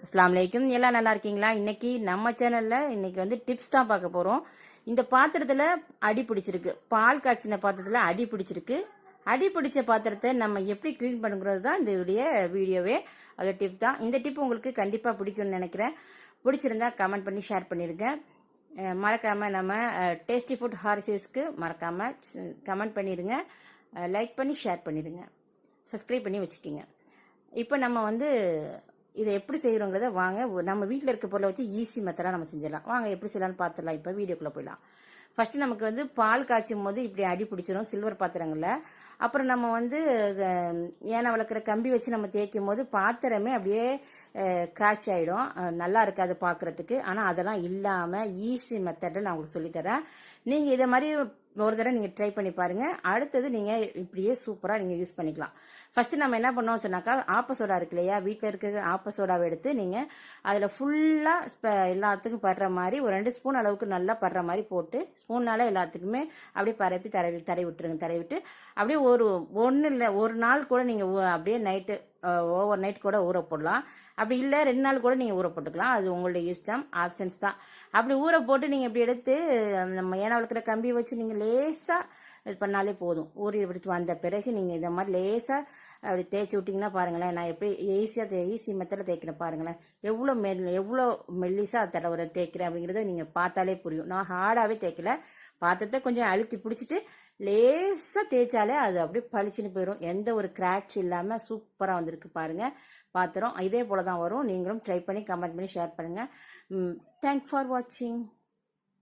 அஸ்ஸலாமு அலைக்கும். எல்லாம் நல்லா இருக்கீங்களா? இன்னைக்கு நம்ம சேனல்ல இன்னைக்கு வந்து டிப்ஸ் தான் பார்க்க போறோம். இந்த பாத்திரத்துல அடி பிடிச்சிருக்கு, பால் காய்ச்சின பாத்திரத்துல அடி பிடிச்சிருக்கு. அடி பிடிச்ச பாத்திரத்தை நம்ம எப்படி க்ளீன் பண்ணுங்கிறது தான் இந்த வீடியோவே. அது டிப் தான். இந்த டிப் உங்களுக்கு கண்டிப்பா பிடிக்கும்னு நினைக்கிறேன். பிடிச்சிருந்தா கமெண்ட் பண்ணி ஷேர் பண்ணிருங்க. மறக்காம நம்ம டேஸ்டி ஃபுட் ஹாரிசிவ்ஸ்க்கு மறக்காம கமெண்ட் பண்ணிருங்க, லைக் பண்ணி ஷேர் பண்ணிடுங்க, சப்ஸ்கிரைப் பண்ணி வச்சுக்கோங்க. இப்போ நம்ம வந்து இதை எப்படி செய்கிறோங்கிறத வாங்க நம்ம வீட்டில் இருக்க பொருளை வச்சு ஈஸி மெத்தடாக நம்ம செஞ்சிடலாம். வாங்க எப்படி செய்யலாம்னு பார்த்துடலாம். இப்போ வீடியோக்குள்ளே போயிடலாம். ஃபர்ஸ்ட் நமக்கு வந்து பால் காய்ச்சும் போது இப்படி அடி பிடிச்சிடும் சில்வர் பாத்திரங்களில். அப்புறம் நம்ம வந்து ஏனை வளர்க்குற கம்பி வச்சு நம்ம தேய்க்கும் போது பாத்திரமே அப்படியே கிராச் ஆகிடும், நல்லா இருக்காது பார்க்குறதுக்கு. ஆனால் அதெல்லாம் இல்லாமல் ஈஸி மெத்தடில் நான் உங்களுக்கு சொல்லித்தரேன். நீங்கள் இதை மாதிரி ஒரு தடவை நீங்கள் ட்ரை பண்ணி பாருங்கள். அடுத்தது நீங்கள் இப்படியே சூப்பராக நீங்கள் யூஸ் பண்ணிக்கலாம். ஃபர்ஸ்ட் நம்ம என்ன பண்ணோம்னு சொன்னாக்கா, ஆப்ப சோடா இருக்கு இல்லையா, வீட்டில் இருக்கிற ஆப்ப சோடாவை எடுத்து நீங்கள் அதில் ஃபுல்லாக எல்லாத்துக்கும் படுற மாதிரி ஒரு 2 ஸ்பூன் அளவுக்கு நல்லா படுற மாதிரி போட்டு ஸ்பூன்னால எல்லாத்துக்குமே அப்படியே பரப்பி தடவி விட்டுருங்க. தடவி விட்டு அப்படியே ஒன்று இல்லை ஒரு நாள் கூட நீங்கள் அப்படியே நைட்டு ஓவர் நைட் கூட ஊற போடலாம். அப்படி இல்லை 2 நாள் கூட நீங்கள் ஊற போட்டுக்கலாம். அது உங்களுடைய இஷ்டம், ஆப்ஷன்ஸ் தான். அப்படி ஊற போட்டு நீங்கள் இப்படி எடுத்து நம்ம ஏன்னா வளர்க்குற கம்பியை வச்சு நீங்கள் லேசாக இது பண்ணாலே போதும். ஊறி எடுத்து வந்த பிறகு நீங்கள் இந்த மாதிரி லேசாக அப்படி தேய்ச்சி விட்டிங்கன்னா பாருங்களேன், நான் எப்படி ஈஸி மெத்தடில் தேய்க்கிறேன் பாருங்களேன். எவ்வளோ மெல்லிசாக தடவை தேய்க்கிறேன் அப்படிங்கிறத நீங்கள் பார்த்தாலே புரியும். நான் ஹார்டாகவே தேய்க்கல, பாத்திரத்தை கொஞ்சம் அழுத்தி பிடிச்சிட்டு லேசாக தேய்ச்சாலே அது அப்படியே பளிச்சுன்னு போயிடும். எந்த ஒரு கிராட்ச் இல்லாமல் சூப்பராக வந்திருக்கு பாருங்க பாத்திரம். இதே போல தான் வரும். நீங்களும் ட்ரை பண்ணி கமெண்ட் பண்ணி ஷேர் பண்ணுங்கள். தேங்க்ஸ் ஃபார் வாட்சிங்.